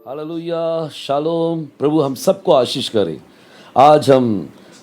Hallelujah, shalom. प्रभु हम सबको आशीष करे। आज हम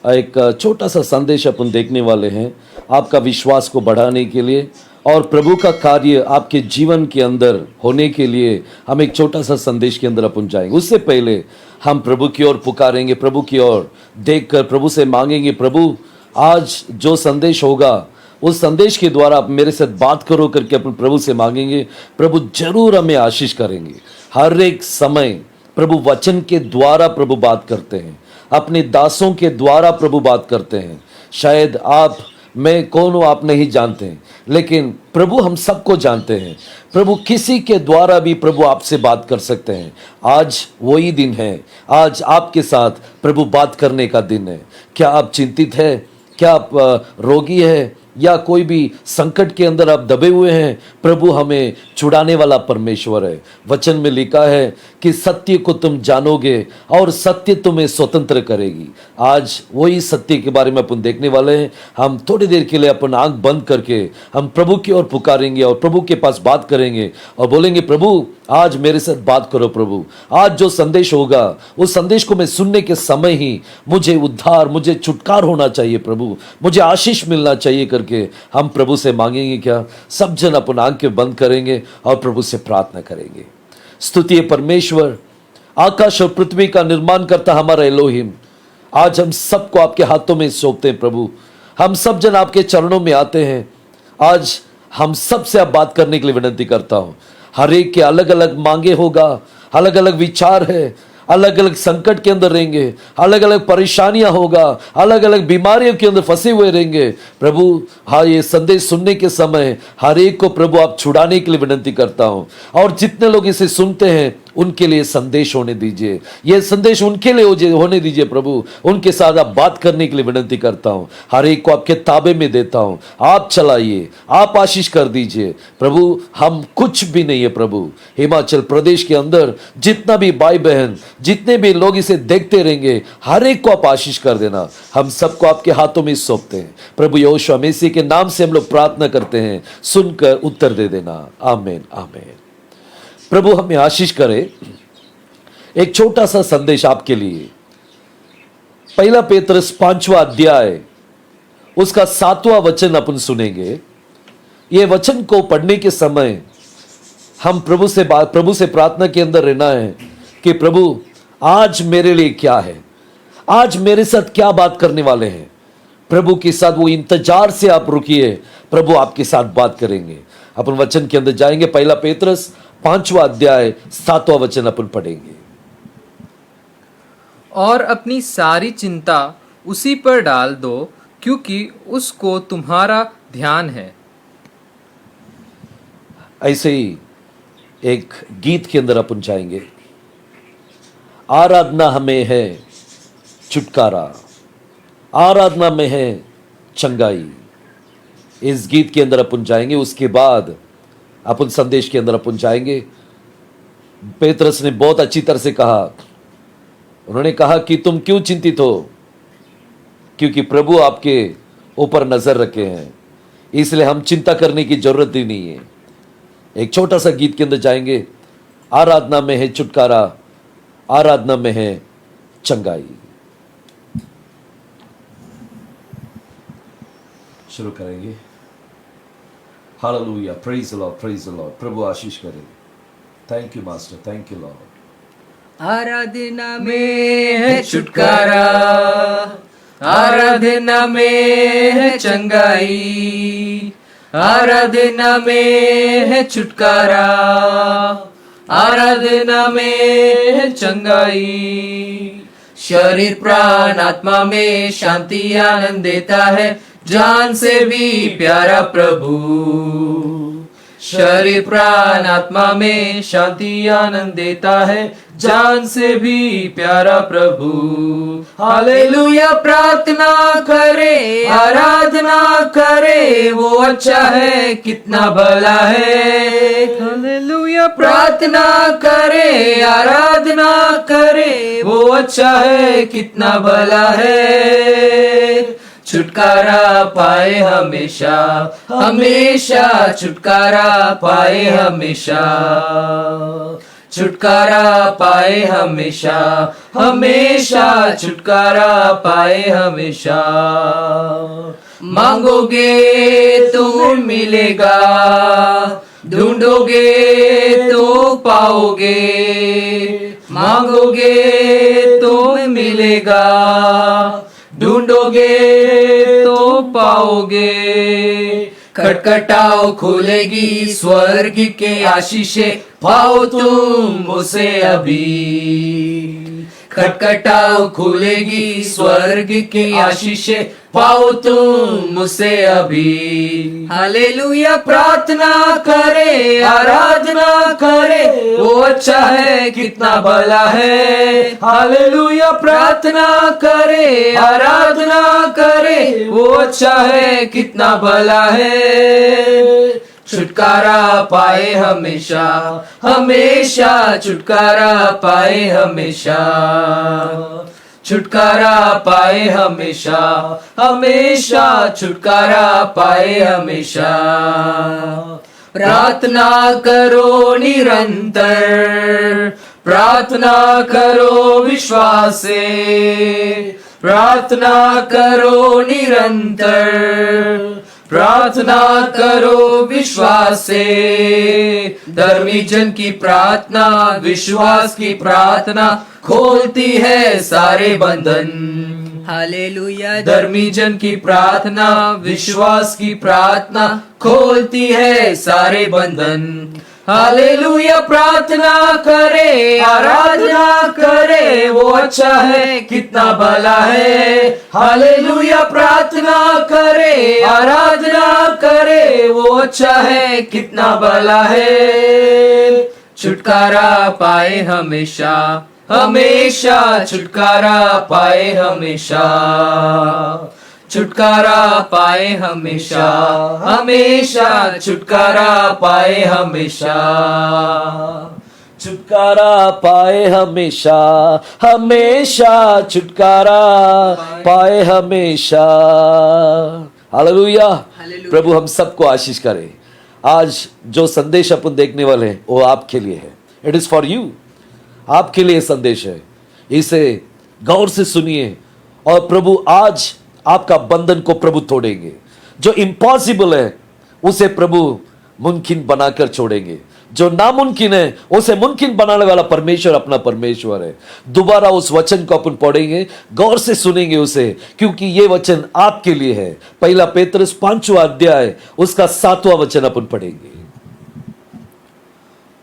एक छोटा सा संदेश अपन देखने वाले हैं आपका विश्वास को बढ़ाने के लिए और प्रभु का कार्य आपके जीवन के अंदर होने के लिए हम एक छोटा सा संदेश के अंदर अपन जाएंगे। उससे पहले हम प्रभु की ओर पुकारेंगे, प्रभु की ओर देखकर प्रभु से मांगेंगे, प्रभु आज जो संदेश होगा उस संदेश के द्वारा आप मेरे साथ बात करो करके अपन प्रभु से मांगेंगे। प्रभु जरूर हमें आशीष करेंगे। हर एक समय प्रभु वचन के द्वारा प्रभु बात करते हैं, अपने दासों के द्वारा प्रभु बात करते हैं। शायद आप मैं कौन हूँ आप नहीं जानते, लेकिन प्रभु हम सबको जानते हैं। प्रभु किसी के द्वारा भी प्रभु आपसे बात कर सकते हैं। आज वही दिन है, आज आपके साथ प्रभु बात करने का दिन है। क्या आप चिंतित है? क्या आप रोगी है या कोई भी संकट के अंदर आप दबे हुए हैं? प्रभु हमें छुड़ाने वाला परमेश्वर है। वचन में लिखा है कि सत्य को तुम जानोगे और सत्य तुम्हें स्वतंत्र करेगी। आज वही सत्य के बारे में अपन देखने वाले हैं। हम थोड़ी देर के लिए अपन आंख बंद करके हम प्रभु की ओर पुकारेंगे और प्रभु के पास बात करेंगे और बोलेंगे, प्रभु आज मेरे साथ बात करो। प्रभु आज जो संदेश होगा उस संदेश को मैं सुनने के समय ही मुझे उद्धार, मुझे छुटकार होना चाहिए। प्रभु मुझे आशीष मिलना चाहिए करके हम प्रभु से मांगेंगे। क्या सब जन अपन आंखें बंद करेंगे और प्रभु से प्रार्थना करेंगे। स्तुति परमेश्वर, आकाश और पृथ्वी का निर्माण करता हमारा एलोहिम, आज हम सबको आपके हाथों में सौंपते हैं। प्रभु हम सब जन आपके चरणों में आते हैं। आज हम सब से आप बात करने के लिए विनती करता हूं। हर एक के अलग अलग मांगे होगा, अलग अलग विचार है, अलग अलग संकट के अंदर रहेंगे, अलग अलग परेशानियां होगा, अलग अलग बीमारियों के अंदर फंसे हुए रहेंगे। प्रभु हाँ, ये संदेश सुनने के समय हर एक को प्रभु आप छुड़ाने के लिए विनती करता हूं। और जितने लोग इसे सुनते हैं उनके लिए संदेश होने दीजिए, यह संदेश उनके लिए होने दीजिए। प्रभु उनके साथ आप बात करने के लिए विनती करता हूं। हर एक को आपके ताबे में देता हूं। आप चलाइए, आप आशीष कर दीजिए। प्रभु हम कुछ भी नहीं है। प्रभु हिमाचल प्रदेश के अंदर जितना भी भाई बहन, जितने भी लोग इसे देखते रहेंगे, हर एक को आप आशीष कर देना। हम सबको आपके हाथों में सौंपते हैं। प्रभु यहोशू मसीह के नाम से हम लोग प्रार्थना करते हैं, सुनकर उत्तर दे देना। आमीन आमीन। प्रभु हमें आशीष करे। एक छोटा सा संदेश आपके लिए। पहला पेतरस 5वां अध्याय उसका 7वां वचन अपन सुनेंगे। ये वचन को पढ़ने के समय हम प्रभु से प्रार्थना के अंदर रहना है कि प्रभु आज मेरे लिए क्या है, आज मेरे साथ क्या बात करने वाले हैं। प्रभु के साथ वो इंतजार से आप रुकिए, प्रभु आपके साथ बात करेंगे। अपन वचन के अंदर जाएंगे। पहला पेतरस 5वां अध्याय 7वां वचन अपन पढ़ेंगे। और अपनी सारी चिंता उसी पर डाल दो, क्योंकि उसको तुम्हारा ध्यान है। ऐसे ही एक गीत के अंदर अपन जाएंगे। आराधना हमें है छुटकारा, आराधना में है चंगाई। इस गीत के अंदर अपन जाएंगे। उसके बाद अपन संदेश के अंदर अपन जाएंगे। पेतरस ने बहुत अच्छी तरह से कहा, उन्होंने कहा कि तुम क्यों चिंतित हो, क्योंकि प्रभु आपके ऊपर नजर रखे हैं, इसलिए हम चिंता करने की जरूरत ही नहीं है। एक छोटा सा गीत के अंदर जाएंगे। आराधना में है छुटकारा, आराधना में है चंगाई। शुरू करेंगे। Hallelujah, praise the Lord, praise the Lord. प्रभु आशीष करें। Thank you master, thank you Lord. आराधना में है छुटकारा, आराधना में है चंगाई, आराधना में है छुटकारा, आराधना में है चंगाई। शरीर प्राण आत्मा में शांति आनंद देता है, जान से भी प्यारा प्रभु। शरीर प्राण आत्मा में शांति आनंद देता है, जान से भी प्यारा प्रभु। हालेलुया, प्रार्थना करे, आराधना करे, वो अच्छा है, कितना भला है। हालेलुया, प्रार्थना करे, आराधना करे, वो अच्छा है, कितना भला है। छुटकारा पाए हमेशा, हमेशा छुटकारा पाए हमेशा, छुटकारा पाए हमेशा, हमेशा छुटकारा पाए हमेशा। मांगोगे तो मिलेगा, ढूंढोगे तो पाओगे, मांगोगे तो मिलेगा, ढूंढोगे तो पाओगे। खटखटाओ खुलेगी स्वर्ग के आशीषे, पाओ तुम उसे अभी। खटखटाओ खुलेगी स्वर्ग की आशीषे, पाओ तुम उसे अभी। हालेलुया प्रार्थना करे, आराधना करे, वो अच्छा है कितना भला है। हालेलुया प्रार्थना करे, आराधना करे, वो अच्छा है कितना भला है। छुटकारा पाए हमेशा, हमेशा छुटकारा पाए हमेशा, छुटकारा पाए हमेशा, हमेशा छुटकारा पाए हमेशा। प्रार्थना करो निरंतर, प्रार्थना करो विश्वास से, प्रार्थना करो निरंतर, प्रार्थना करो विश्वास से। धर्मी जन की प्रार्थना, विश्वास की प्रार्थना खोलती है सारे बंधन। हालेलुया धर्मी जन की प्रार्थना, विश्वास की प्रार्थना खोलती है सारे बंधन। हालेलुया प्रार्थना करे, आराधना करे, वो अच्छा है कितना भला है। हालेलुया प्रार्थना करे, आराधना करे, वो अच्छा है कितना भला है। छुटकारा पाए हमेशा, हमेशा छुटकारा पाए हमेशा, छुटकारा पाए हमेशा, हमेशा छुटकारा पाए हमेशा, छुटकारा पाए हमेशा, हमेशा छुटकारा पाए हमेशा। हालेलुया। प्रभु हम सबको आशीष करे। आज जो संदेश अपन देखने वाले हैं वो आपके लिए है। इट इज फॉर यू, आपके लिए संदेश है। इसे गौर से सुनिए और प्रभु आज आपका बंधन को प्रभु तोड़ेंगे। जो इम्पॉसिबल है उसे प्रभु मुमकिन बनाकर छोड़ेंगे। जो नामुमकिन है उसे मुमकिन बनाने वाला परमेश्वर अपना परमेश्वर है। दोबारा उस वचन को अपन पढ़ेंगे, गौर से सुनेंगे उसे, क्योंकि ये वचन आपके लिए है। पहला पेतरुस 5वां अध्याय उसका 7वां वचन अपन पढ़ेंगे।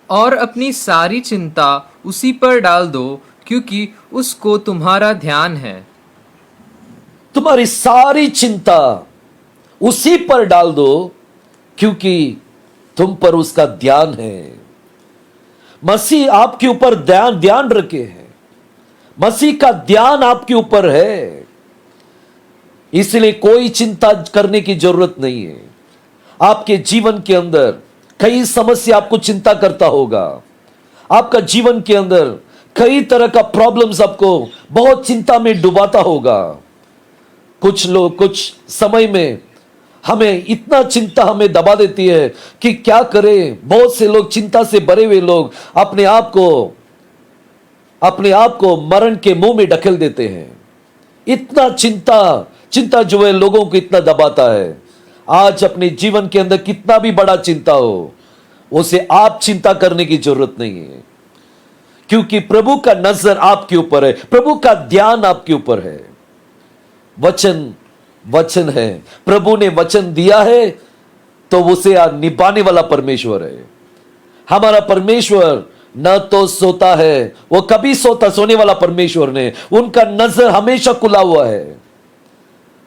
और अपनी सारी चिंता उसी पर डाल दो, क्योंकि उसको तुम्हारा ध्यान है। तुम्हारी सारी चिंता उसी पर डाल दो, क्योंकि तुम पर उसका ध्यान है। मसीह आपके ऊपर ध्यान रखे हैं। मसीह का ध्यान आपके ऊपर है, इसलिए कोई चिंता करने की जरूरत नहीं है। आपके जीवन के अंदर कई समस्या आपको चिंता करता होगा। आपका जीवन के अंदर कई तरह का प्रॉब्लम्स आपको बहुत चिंता में डुबाता होगा। कुछ लोग कुछ समय में हमें इतना चिंता हमें दबा देती है कि क्या करें। बहुत से लोग चिंता से भरे हुए लोग अपने आप को मरण के मुंह में ढकेल देते हैं। इतना चिंता जो है लोगों को इतना दबाता है। आज अपने जीवन के अंदर कितना भी बड़ा चिंता हो, उसे आप चिंता करने की जरूरत नहीं है, क्योंकि प्रभु का नजर आपके ऊपर है, प्रभु का ध्यान आपके ऊपर है। वचन है, प्रभु ने वचन दिया है तो उसे निभाने वाला परमेश्वर है। हमारा परमेश्वर न तो सोता है, वो कभी सोने वाला परमेश्वर ने, उनका नजर हमेशा खुला हुआ है।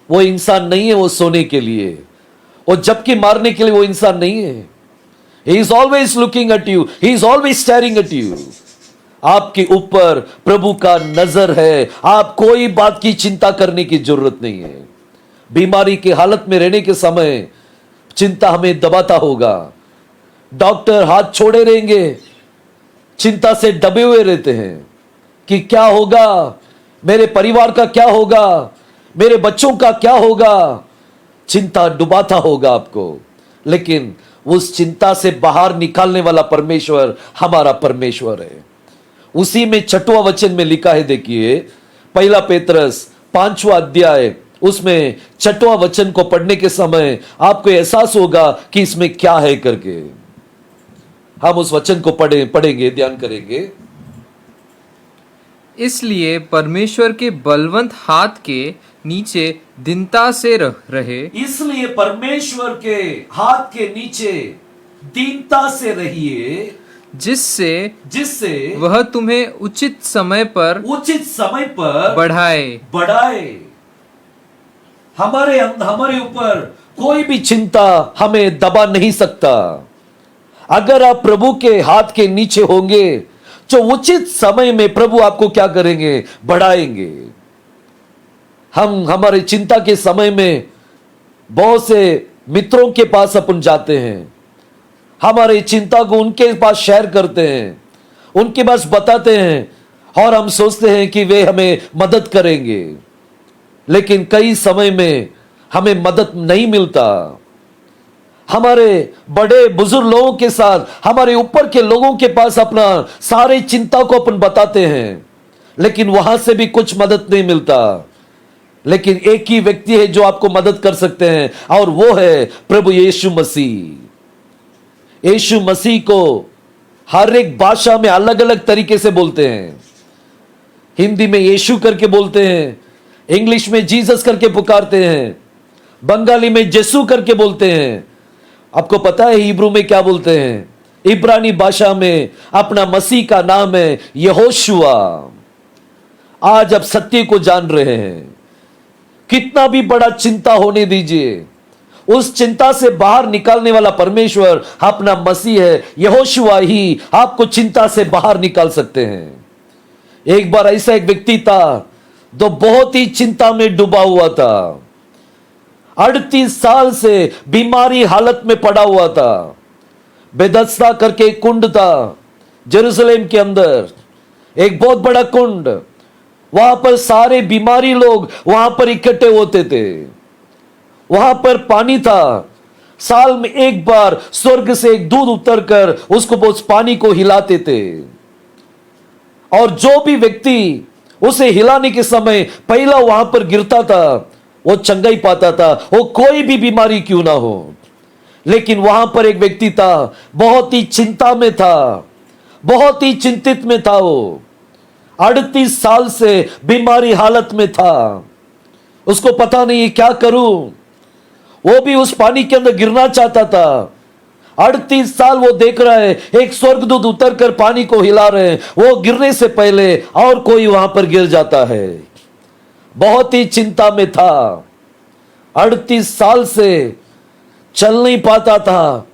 वो इंसान नहीं है वो सोने के लिए, वो जबकि मारने के लिए वो इंसान नहीं है। He is always looking at you, he is always staring at you। आपके ऊपर प्रभु का नजर है। आप कोई बात की चिंता करने की जरूरत नहीं है। बीमारी की हालत में रहने के समय चिंता हमें दबाता होगा। डॉक्टर हाथ छोड़े रहेंगे, चिंता से दबे हुए रहते हैं कि क्या होगा, मेरे परिवार का क्या होगा, मेरे बच्चों का क्या होगा, चिंता डुबाता होगा आपको। लेकिन उस चिंता से बाहर निकालने वाला परमेश्वर हमारा परमेश्वर है। उसी में 6वां वचन में लिखा है, देखिए 1 पेत्रस 5वां अध्याय, उसमें 6वां वचन को पढ़ने के समय आपको एहसास होगा कि इसमें क्या है करके। हम उस वचन को पढ़ेंगे, ध्यान करेंगे। इसलिए परमेश्वर के बलवंत हाथ के नीचे दीनता से रहे, इसलिए परमेश्वर के हाथ के नीचे दीनता से रहिए, जिससे वह तुम्हें उचित समय पर बढ़ाए। हमारे ऊपर कोई भी चिंता हमें दबा नहीं सकता। अगर आप प्रभु के हाथ के नीचे होंगे तो उचित समय में प्रभु आपको क्या करेंगे, बढ़ाएंगे। हम हमारे चिंता के समय में बहुत से मित्रों के पास अपन जाते हैं, हमारी चिंता को उनके पास शेयर करते हैं, उनके पास बताते हैं और हम सोचते हैं कि वे हमें मदद करेंगे। लेकिन कई समय में हमें मदद नहीं मिलता। हमारे बड़े बुजुर्ग लोगों के साथ हमारे ऊपर के लोगों के पास अपना सारे चिंता को अपन बताते हैं, लेकिन वहां से भी कुछ मदद नहीं मिलता। लेकिन एक ही व्यक्ति है जो आपको मदद कर सकते हैं, और वो है प्रभु यीशु मसीह। यीशु मसीह को हर एक भाषा में अलग अलग तरीके से बोलते हैं। हिंदी में यीशु करके बोलते हैं, इंग्लिश में जीसस करके पुकारते हैं, बंगाली में जेसु करके बोलते हैं। आपको पता है हिब्रू में क्या बोलते हैं? इब्रानी भाषा में अपना मसीह का नाम है यहोशुआ। आज आप सत्य को जान रहे हैं। कितना भी बड़ा चिंता होने दीजिए, उस चिंता से बाहर निकालने वाला परमेश्वर अपना मसीह है। यहोशुआ ही आपको चिंता से बाहर निकाल सकते हैं। एक बार ऐसा एक व्यक्ति था जो बहुत ही चिंता में डूबा हुआ था। 38 साल से बीमारी हालत में पड़ा हुआ था। बेदस्ता करके एक कुंड था जेरूसलेम के अंदर, एक बहुत बड़ा कुंड। वहां पर सारे बीमारी लोग वहां पर इकट्ठे होते थे। वहां पर पानी था। साल में एक बार स्वर्ग से एक दूध उतरकर उसको उस पानी को हिलाते थे, और जो भी व्यक्ति उसे हिलाने के समय पहला वहां पर गिरता था वो चंगाई पाता था, वो कोई भी बीमारी क्यों ना हो। लेकिन वहां पर एक व्यक्ति था, बहुत ही चिंता में था, बहुत ही चिंतित में था। वो 38 साल से बीमारी हालत में था। उसको पता नहीं क्या करूं। वो भी उस पानी के अंदर गिरना चाहता था। 38 साल वो देख रहा है एक स्वर्गदूत उतर कर पानी को हिला रहे हैं, वो गिरने से पहले और कोई वहां पर गिर जाता है। बहुत ही चिंता में था। 38 साल से चल नहीं पाता था,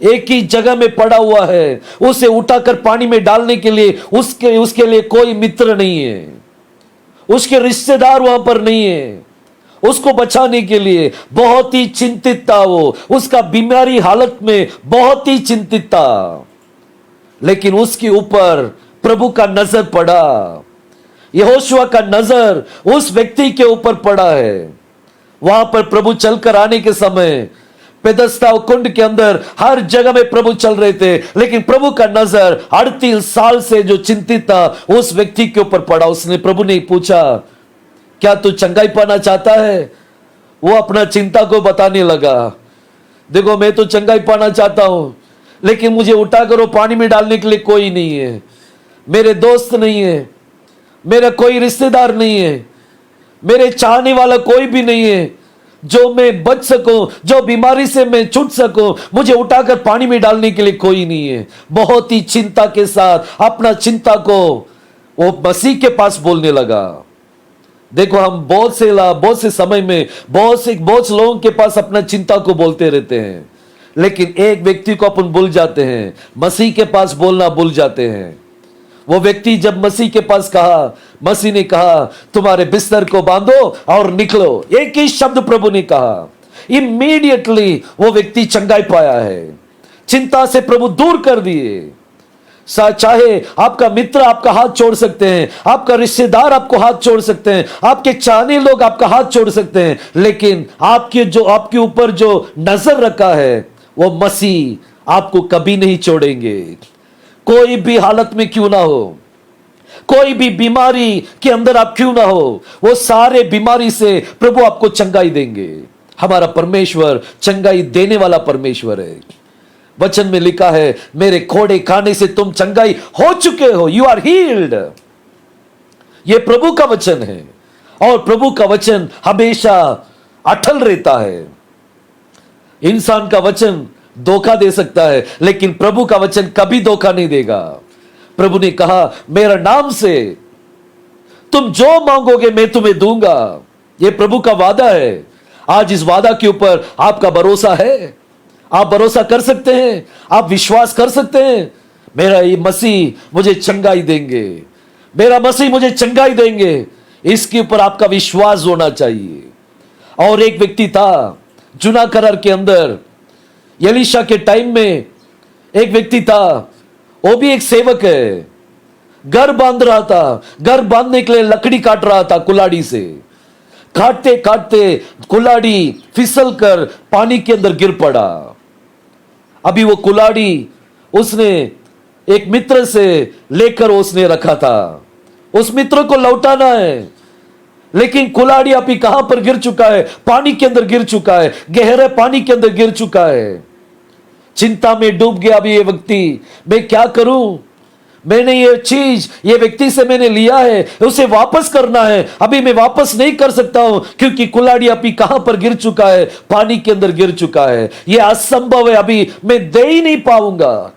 एक ही जगह में पड़ा हुआ है। उसे उठाकर पानी में डालने के लिए उसके लिए कोई मित्र नहीं है, उसके रिश्तेदार वहां पर नहीं है। उसको बचाने के लिए बहुत ही चिंतित था वो, उसका बीमारी हालत में बहुत ही चिंतित था। लेकिन उसके ऊपर प्रभु का नजर पड़ा। यहोशुआ का नजर उस व्यक्ति के ऊपर पड़ा है। वहां पर प्रभु चलकर आने के समय बेथेस्दा कुंड के अंदर हर जगह में प्रभु चल रहे थे, लेकिन प्रभु का नजर 38 साल से जो चिंतित था उस व्यक्ति के ऊपर पड़ा। उसने प्रभु ने पूछा, क्या तू चंगाई पाना चाहता है? वो अपना चिंता को बताने लगा, देखो मैं तो चंगाई पाना चाहता हूं, लेकिन मुझे उठा करो पानी में डालने के लिए कोई नहीं है, मेरे दोस्त नहीं है, मेरा कोई रिश्तेदार नहीं है, मेरे चाहने वाला कोई भी नहीं है जो मैं बच सकूं, जो बीमारी से मैं छूट सकूं। मुझे उठाकर पानी में डालने के लिए कोई नहीं है। बहुत ही चिंता के साथ अपना चिंता को वो मसीह के पास बोलने लगा। देखो हम बहुत से समय में बहुत से लोगों के पास अपना चिंता को बोलते रहते हैं, लेकिन एक व्यक्ति को अपन भूल जाते हैं, मसीह के पास बोलना भूल जाते हैं। वो व्यक्ति जब मसीह के पास कहा, मसीह ने कहा तुम्हारे बिस्तर को बांधो और निकलो, एक ही शब्द प्रभु ने कहा। इमीडिएटली वो व्यक्ति चंगाई पाया है। चिंता से प्रभु दूर कर दिए। चाहे आपका मित्र आपका हाथ छोड़ सकते हैं, आपका रिश्तेदार आपको हाथ छोड़ सकते हैं, आपके चाहने लोग आपका हाथ छोड़ सकते हैं, लेकिन आपके ऊपर जो नजर रखा है वो मसीह आपको कभी नहीं छोड़ेंगे। कोई भी हालत में क्यों ना हो, कोई भी बीमारी के अंदर आप क्यों ना हो, वो सारे बीमारी से प्रभु आपको चंगाई देंगे। हमारा परमेश्वर चंगाई देने वाला परमेश्वर है। वचन में लिखा है, मेरे कोड़े खाने से तुम चंगाई हो चुके हो, यू आर हील्ड। यह प्रभु का वचन है और प्रभु का वचन हमेशा अटल रहता है। इंसान का वचन धोखा दे सकता है, लेकिन प्रभु का वचन कभी धोखा नहीं देगा। प्रभु ने कहा, मेरा नाम से तुम जो मांगोगे मैं तुम्हें दूंगा। यह प्रभु का वादा है। आज इस वादा के ऊपर आपका भरोसा है? आप भरोसा कर सकते हैं? आप विश्वास कर सकते हैं? मेरा ये मसीह मुझे चंगाई देंगे, मेरा मसीह मुझे चंगाई देंगे, इसके ऊपर आपका विश्वास होना चाहिए। और एक व्यक्ति था जुना करार के अंदर, एलीशा के टाइम में एक व्यक्ति था, वो भी एक सेवक है, घर बांध रहा था। घर बांधने के लिए लकड़ी काट रहा था कुल्हाड़ी से। काटते काटते कुल्हाड़ी फिसल कर पानी के अंदर गिर पड़ा। अभी वो कुल्हाड़ी उसने एक मित्र से लेकर उसने रखा था, उस मित्र को लौटाना है, लेकिन कुल्हाड़ी अभी कहां पर गिर चुका है? पानी के अंदर गिर चुका है, गहरे पानी के अंदर गिर चुका है। चिंता में डूब गया अभी ये व्यक्ति, मैं क्या करूं? मैंने ये चीज ये व्यक्ति से मैंने लिया है, उसे वापस करना है, अभी मैं वापस नहीं कर सकता हूं क्योंकि कुल्हाड़ी अभी कहां पर गिर चुका है? पानी के अंदर गिर चुका है। यह असंभव है, अभी मैं दे ही नहीं पाऊंगा।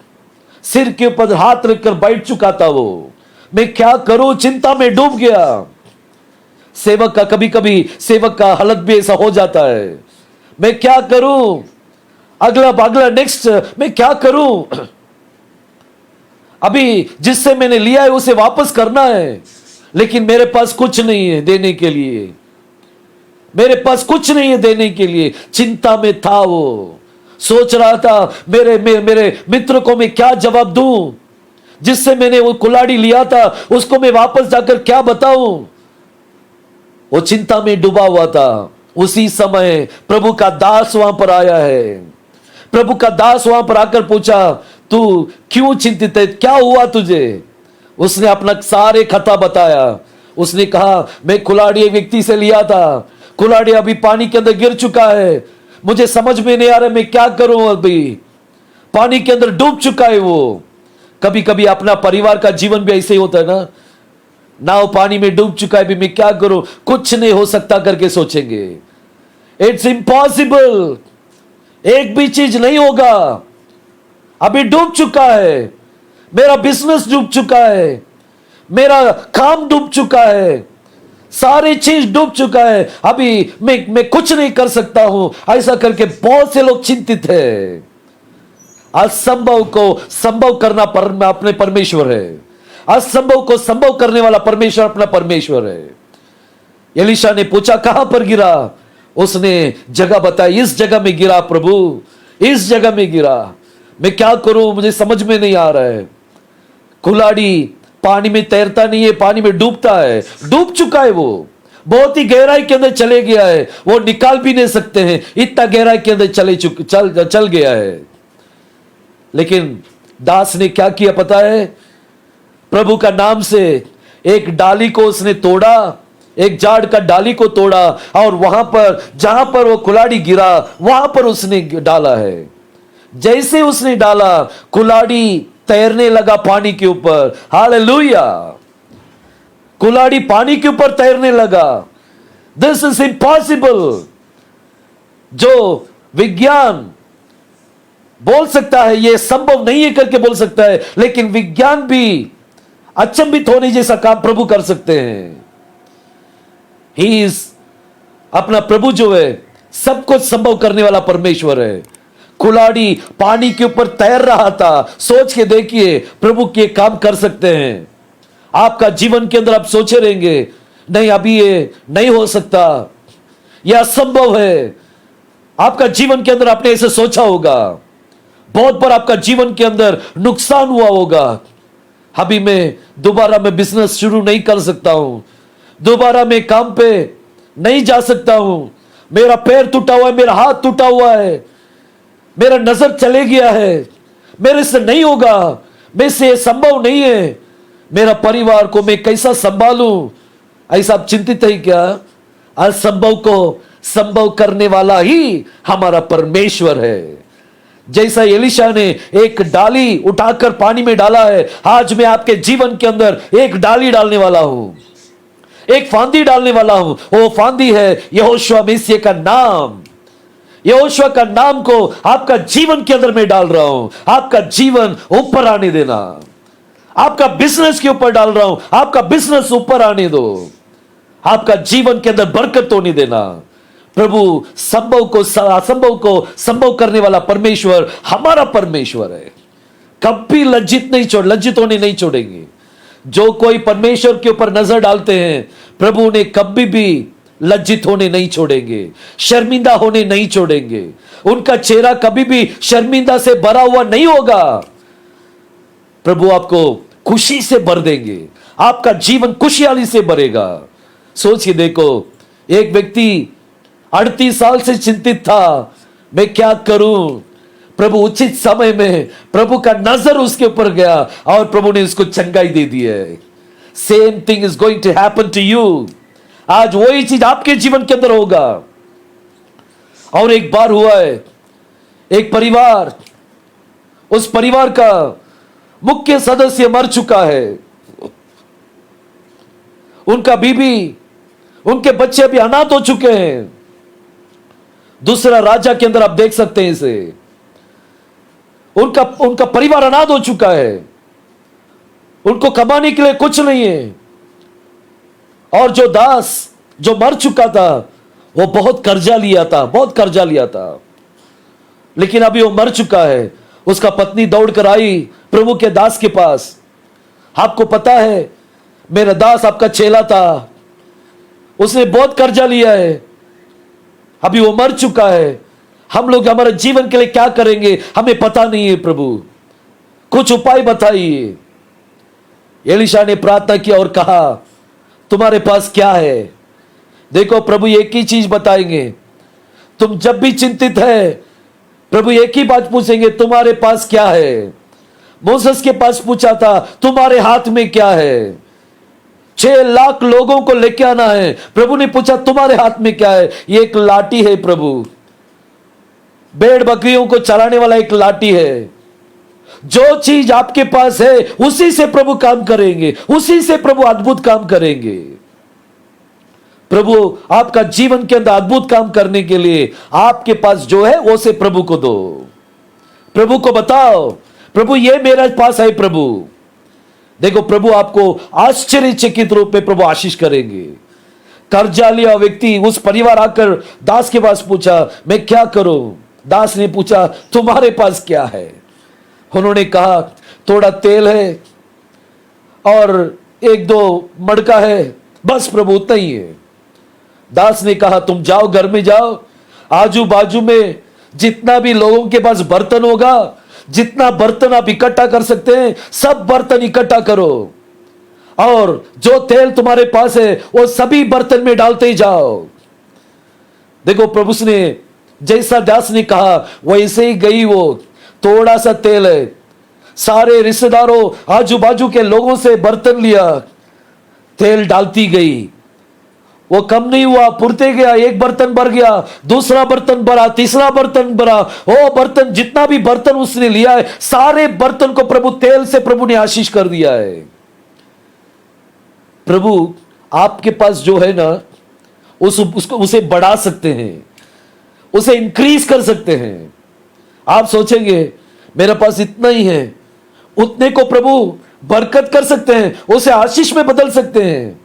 सिर के ऊपर हाथ रखकर बैठ चुका था वो, मैं क्या करूं? चिंता में डूब गया। सेवक का कभी कभी सेवक का हालत भी ऐसा हो जाता है, मैं क्या करूं? अगला नेक्स्ट मैं क्या करूं? अभी जिससे मैंने लिया है उसे वापस करना है, लेकिन मेरे पास कुछ नहीं है देने के लिए, मेरे पास कुछ नहीं है देने के लिए। चिंता में था वो, सोच रहा था मेरे मित्र को मैं क्या जवाब दूं, जिससे मैंने वो कुल्हाड़ी लिया था उसको मैं वापस जाकर क्या बताऊं। वो चिंता में डूबा हुआ था। उसी समय प्रभु का दास वहां पर आया है। प्रभु का दास वहां पर आकर पूछा, तू क्यों चिंतित है, क्या हुआ तुझे? उसने अपना सारे खता बताया। उसने कहा, मैं कुल्हाड़ी एक व्यक्ति से लिया था, कुल्हाड़ी अभी पानी के अंदर गिर चुका है, मुझे समझ में नहीं आ रहा मैं क्या करूं, अभी पानी के अंदर डूब चुका है वो। कभी कभी अपना परिवार का जीवन भी ऐसे ही होता है ना, नाव पानी में डूब चुका है, अभी मैं क्या करूं, कुछ नहीं हो सकता करके सोचेंगे। इट्स इम्पॉसिबल, एक भी चीज नहीं होगा, अभी डूब चुका है, मेरा बिजनेस डूब चुका है, मेरा काम डूब चुका है, सारी चीज डूब चुका है, अभी मैं कुछ नहीं कर सकता हूं। ऐसा करके बहुत से लोग चिंतित है। असंभव को संभव करना अपने परमेश्वर है, असंभव को संभव करने वाला परमेश्वर अपना परमेश्वर है। एलीशा ने पूछा, कहां पर गिरा? उसने जगह बताई, इस जगह में गिरा प्रभु, इस जगह में गिरा। मैं क्या करूं, मुझे समझ में नहीं आ रहा है। कुल्हाड़ी पानी में तैरता नहीं है, पानी में डूबता है, डूब चुका है वो, बहुत ही गहराई के अंदर चले गया है, वो निकाल भी नहीं सकते हैं, इतना गहराई के अंदर चल गया है। लेकिन दास ने क्या किया पता है? प्रभु का नाम से एक डाली को उसने तोड़ा, एक झाड़ का डाली को तोड़ा, और वहां पर जहां पर वो कुल्हाड़ी गिरा वहां पर उसने डाला है। जैसे उसने डाला, कुल्हाड़ी तैरने लगा पानी के ऊपर। हालेलुया, कुल्हाड़ी पानी के ऊपर तैरने लगा। This is impossible. जो विज्ञान बोल सकता है यह संभव नहीं है करके बोल सकता है, लेकिन विज्ञान भी अचंभित होने जैसा काम प्रभु कर सकते हैं। ही इज, अपना प्रभु जो है सब कुछ संभव करने वाला परमेश्वर है। कुल्हाड़ी पानी के ऊपर तैर रहा था, सोच के देखिए प्रभु के काम कर सकते हैं। आपका जीवन के अंदर आप सोचे रहेंगे, नहीं अभी ये नहीं हो सकता, यह असंभव है। आपका जीवन के अंदर आपने ऐसे सोचा होगा, बहुत बार आपका जीवन के अंदर नुकसान हुआ होगा, अभी मैं दोबारा मैं बिजनेस शुरू नहीं कर सकता हूं, दोबारा मैं काम पे नहीं जा सकता हूं, मेरा पैर टूटा हुआ है, मेरा हाथ टूटा हुआ है, मेरा नजर चले गया है, मेरे से नहीं होगा, मेरे से संभव नहीं है, मेरा परिवार को मैं कैसा संभालूं? ऐसा आप चिंतित है क्या? असंभव को संभव करने वाला ही हमारा परमेश्वर है। जैसा एलिशा ने एक डाली उठाकर पानी में डाला है, आज मैं आपके जीवन के अंदर एक डाली डालने वाला हूं, एक फांदी डालने वाला हूं। वो फांदी है यहोशुआ मसीह का नाम। यहोशुआ का नाम को आपका जीवन के अंदर मैं डाल रहा हूं। आपका जीवन ऊपर आने देना, आपका बिजनेस के ऊपर डाल रहा हूं, आपका बिजनेस ऊपर आने दो, आपका जीवन के अंदर बरकत होने देना। प्रभु संभव को असंभव को संभव करने वाला परमेश्वर हमारा परमेश्वर है। कभी लज्जित होने नहीं छोड़ेंगे। जो कोई परमेश्वर के ऊपर नजर डालते हैं, प्रभु उन्हें कभी भी लज्जित होने नहीं छोड़ेंगे, शर्मिंदा होने नहीं छोड़ेंगे। उनका चेहरा कभी भी शर्मिंदा से भरा हुआ नहीं होगा। प्रभु आपको खुशी से भर देंगे, आपका जीवन खुशहाली से भरेगा। सोच के देखो, एक व्यक्ति 38 साल से चिंतित था, मैं क्या करूं? प्रभु उचित समय में प्रभु का नजर उसके ऊपर गया और प्रभु ने उसको चंगाई दे दी है। Same thing is going to happen to you. आज वही चीज आपके जीवन के अंदर होगा। और एक बार हुआ है, एक परिवार, उस परिवार का मुख्य सदस्य मर चुका है। उनका बीबी, उनके बच्चे भी अनाथ हो चुके हैं। दूसरा राजा के अंदर आप देख सकते हैं इसे, उनका परिवार अनाथ हो चुका है, उनको कमाने के लिए कुछ नहीं है। और जो दास जो मर चुका था, वो बहुत कर्जा लिया था, लेकिन अभी वो मर चुका है। उसका पत्नी दौड़ कर आई प्रभु के दास के पास। आपको पता है, मेरा दास आपका चेला था, उसने बहुत कर्जा लिया है, अभी वो मर चुका है, हम लोग हमारे जीवन के लिए क्या करेंगे हमें पता नहीं है, प्रभु कुछ उपाय बताइए। एलिशा ने प्रार्थना की और कहा, तुम्हारे पास क्या है? देखो प्रभु एक ही चीज बताएंगे, तुम जब भी चिंतित है, प्रभु एक ही बात पूछेंगे, तुम्हारे पास क्या है? मोसेस के पास पूछा था, तुम्हारे हाथ में क्या है? 6 लाख लोगों को लेके आना है, प्रभु ने पूछा तुम्हारे हाथ में क्या है? ये एक लाठी है प्रभु, भेड़ बकरियों को चलाने वाला एक लाठी है। जो चीज आपके पास है उसी से प्रभु काम करेंगे, उसी से प्रभु अद्भुत काम करेंगे। प्रभु आपका जीवन के अंदर अद्भुत काम करने के लिए आपके पास जो है वो से प्रभु को दो। प्रभु को बताओ, प्रभु ये मेरे पास है। प्रभु देखो, प्रभु आपको आश्चर्यचकित रूप में प्रभु आशीष करेंगे। कर्जा लिया व्यक्ति, उस परिवार आकर दास के पास पूछा, मैं क्या करूं? दास ने पूछा, तुम्हारे पास क्या है? उन्होंने कहा, थोड़ा तेल है और 1-2 मटका है, बस प्रभु उतना ही है। दास ने कहा, तुम जाओ, घर में जाओ, आजू बाजू में जितना भी लोगों के पास बर्तन होगा, जितना बर्तन आप इकट्ठा कर सकते हैं, सब बर्तन इकट्ठा करो, और जो तेल तुम्हारे पास है वो सभी बर्तन में डालते जाओ। देखो, प्रभु ने जैसा दास ने कहा वैसे ही गई। वो थोड़ा सा तेल है, सारे रिश्तेदारों आजू बाजू के लोगों से बर्तन लिया, तेल डालती गई, वो कम नहीं हुआ, पुरते गया। एक बर्तन भर गया, दूसरा बर्तन भरा, तीसरा बर्तन भरा। वो बर्तन, जितना भी बर्तन उसने लिया है, सारे बर्तन को प्रभु तेल से प्रभु ने आशीष कर दिया है। प्रभु आपके पास जो है ना, उसे बढ़ा सकते हैं, उसे इंक्रीज कर सकते हैं। आप सोचेंगे मेरे पास इतना ही है, उतने को प्रभु बरकत कर सकते हैं, उसे आशीष में बदल सकते हैं।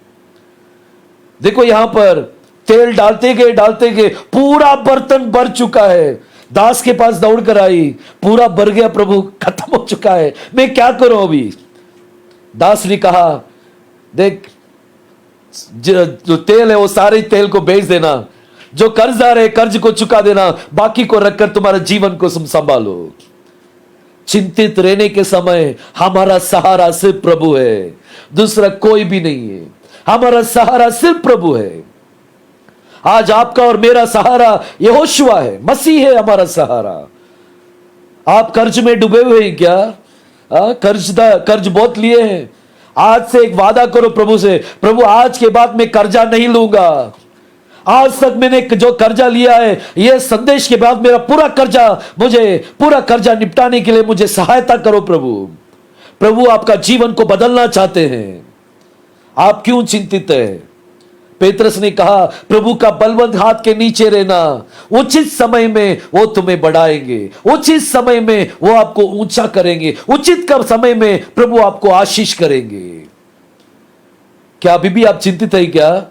देखो, यहां पर तेल डालते गए पूरा बर्तन भर चुका है। दास के पास दौड़ कर आई, पूरा भर गया प्रभु, खत्म हो चुका है, मैं क्या करूं अभी? दास ने कहा, देख, जो तेल है वो सारे तेल को बेच देना, जो कर्जदार है कर्ज को चुका देना, बाकी को रखकर तुम्हारे जीवन को तुम संभालो। चिंतित रहने के समय हमारा सहारा सिर्फ प्रभु है, दूसरा कोई भी नहीं है। हमारा सहारा सिर्फ प्रभु है। आज आपका और मेरा सहारा यहोशुआ है, मसीह है हमारा सहारा। आप कर्ज में डूबे हुए हैं क्या? कर्ज बहुत लिए हैं। आज से एक वादा करो प्रभु से, प्रभु आज के बाद मैं कर्जा नहीं लूंगा। आज तक मैंने जो कर्जा लिया है, यह संदेश के बाद मेरा पूरा कर्जा निपटाने के लिए मुझे सहायता करो प्रभु। प्रभु आपका जीवन को बदलना चाहते हैं। आप क्यों चिंतित है? पेत्रस ने कहा, प्रभु का बलवंत हाथ के नीचे रहना, उचित समय में वो तुम्हें बढ़ाएंगे, उचित समय में वो आपको ऊंचा करेंगे, उचित समय में प्रभु आपको आशीष करेंगे। क्या अभी भी आप चिंतित है क्या?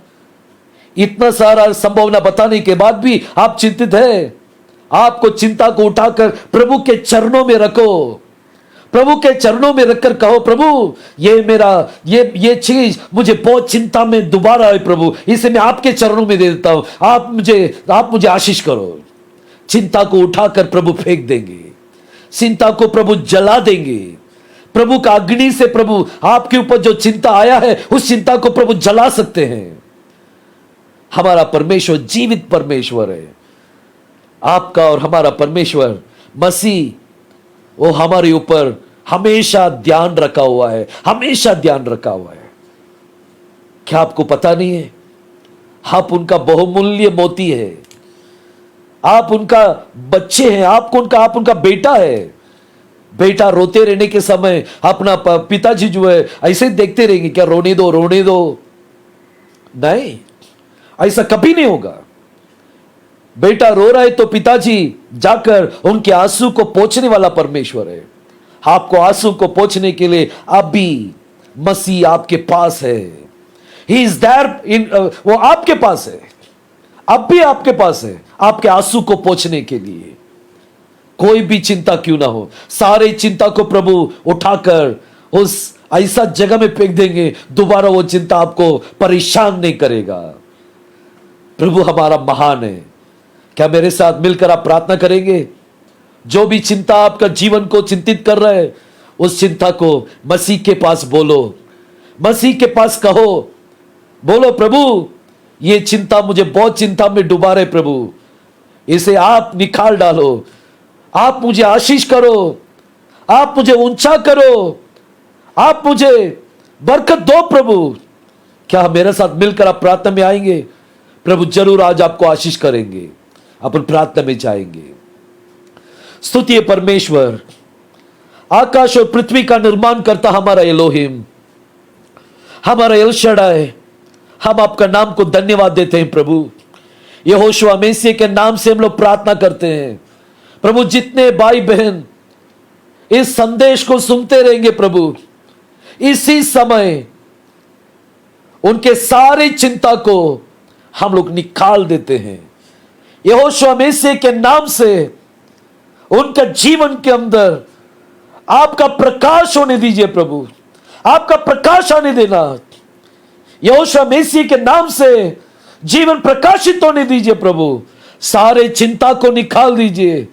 इतना सारा संभावना बताने के बाद भी आप चिंतित है? आपको चिंता को उठाकर प्रभु के चरणों में रखो। प्रभु के चरणों में रखकर कहो, प्रभु ये चीज मुझे बहुत चिंता में दोबारा है प्रभु, इसे मैं आपके चरणों में दे देता हूं। आप मुझे आशीष करो। चिंता को उठाकर प्रभु फेंक देंगे, चिंता को प्रभु जला देंगे। प्रभु का अग्नि से प्रभु आपके ऊपर जो चिंता आया है, उस चिंता को प्रभु जला सकते हैं। हमारा परमेश्वर जीवित परमेश्वर है। आपका और हमारा परमेश्वर मसीह, वो हमारे ऊपर हमेशा ध्यान रखा हुआ है, हमेशा ध्यान रखा हुआ है। क्या आपको पता नहीं है? आप उनका बहुमूल्य मोती है, आप उनका बच्चे हैं, आप उनका बेटा है। बेटा रोते रहने के समय अपना पिताजी जो है ऐसे देखते रहेंगे, क्या रोने दो? नहीं, ऐसा कभी नहीं होगा। बेटा रो रहा है तो पिताजी जाकर उनके आंसू को पोंछने वाला परमेश्वर है। आपको आंसू को पोंछने के लिए अब भी मसीह आपके पास है। ही इज देयर वो आपके पास है, अब भी आपके पास है, आपके आंसू को पोंछने के लिए। कोई भी चिंता क्यों ना हो, सारे चिंता को प्रभु उठाकर उस ऐसा जगह में फेंक देंगे, दोबारा वो चिंता आपको परेशान नहीं करेगा। प्रभु हमारा महान है। क्या मेरे साथ मिलकर आप प्रार्थना करेंगे? जो भी चिंता आपका जीवन को चिंतित कर रहा है, उस चिंता को मसीह के पास बोलो, मसीह के पास कहो, बोलो, प्रभु ये चिंता मुझे बहुत चिंता में डुबा रहे प्रभु, इसे आप निकाल डालो, आप मुझे आशीष करो, आप मुझे ऊंचा करो, आप मुझे बरकत दो प्रभु। क्या मेरे साथ मिलकर आप प्रार्थना में आएंगे? प्रभु जरूर आज आपको आशीष करेंगे। अपन प्रार्थना में जाएंगे। स्तुति परमेश्वर, आकाश और पृथ्वी का निर्माण करता हमारा एलोहिम, हमारा एल शडाय, हम आपका नाम को धन्यवाद देते हैं प्रभु। यहोशुआ मसीह के नाम से हम लोग प्रार्थना करते हैं प्रभु। जितने भाई बहन इस संदेश को सुनते रहेंगे प्रभु, इसी समय उनके सारी चिंता को हम लोग निकाल देते हैं। यहोशुआ मसीह के नाम से उनका जीवन के अंदर आपका प्रकाश होने दीजिए प्रभु, आपका प्रकाश आने देना। यहोशुआ मसीह के नाम से जीवन प्रकाशित होने दीजिए प्रभु। सारे चिंता को निकाल दीजिए।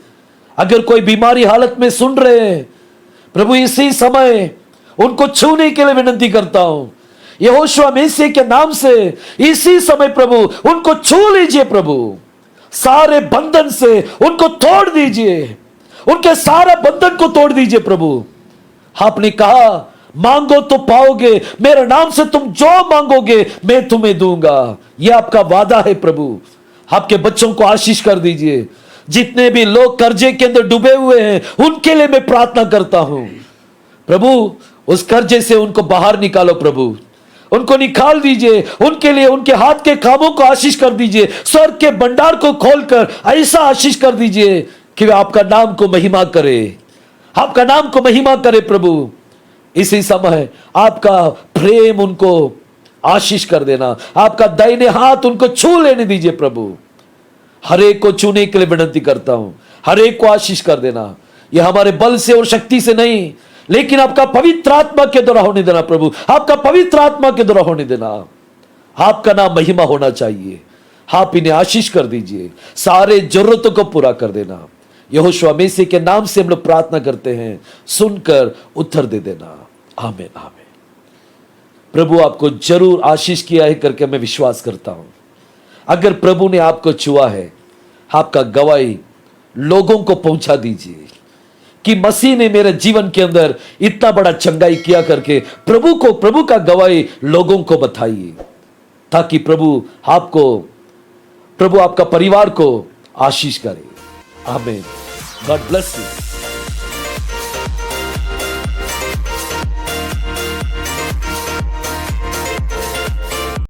अगर कोई बीमारी हालत में सुन रहे हैं प्रभु, इसी समय उनको छूने के लिए विनती करता हूं। यहोशुआ मसीह के नाम से इसी समय प्रभु उनको छू लीजिए प्रभु। सारे बंधन से उनको तोड़ दीजिए, उनके सारे बंधन को तोड़ दीजिए प्रभु। आपने कहा मांगो तो पाओगे, मेरे नाम से तुम जो मांगोगे मैं तुम्हें दूंगा। यह आपका वादा है प्रभु। आपके बच्चों को आशीष कर दीजिए। जितने भी लोग कर्जे के अंदर डूबे हुए हैं उनके लिए मैं प्रार्थना करता हूं प्रभु, उस कर्जे से उनको बाहर निकालो प्रभु, उनको निकाल दीजिए। उनके लिए उनके हाथ के कामों को आशीष कर दीजिए। स्वर्ग के भंडार को खोलकर ऐसा आशीष कर दीजिए कि वे आपका नाम को महिमा करे, आपका नाम को महिमा करे प्रभु। इसी समय आपका प्रेम उनको आशीष कर देना, आपका दाहिने हाथ उनको छू लेने दीजिए प्रभु। हर एक को छूने के लिए विनती करता हूं, हर एक को आशीष कर देना। यह हमारे बल से और शक्ति से नहीं, लेकिन आपका पवित्र आत्मा के द्वारा होने देना प्रभु, आपका पवित्र आत्मा के द्वारा होने देना। आपका नाम महिमा होना चाहिए। आप इन्हें आशीष कर दीजिए, सारे जरूरतों को पूरा कर देना। यहोशू मसीह के नाम से हम लोग प्रार्थना करते हैं, सुनकर उत्तर दे देना। आमीन आमीन। प्रभु आपको जरूर आशीष किया है करके मैं विश्वास करता हूं। अगर प्रभु ने आपको छुआ है, आपका गवाही लोगों को पहुंचा दीजिए कि मसीह ने मेरे जीवन के अंदर इतना बड़ा चंगाई किया करके प्रभु का गवाही लोगों को बताइए, ताकि प्रभु आपका परिवार को आशीष करे। आमीन। God bless you.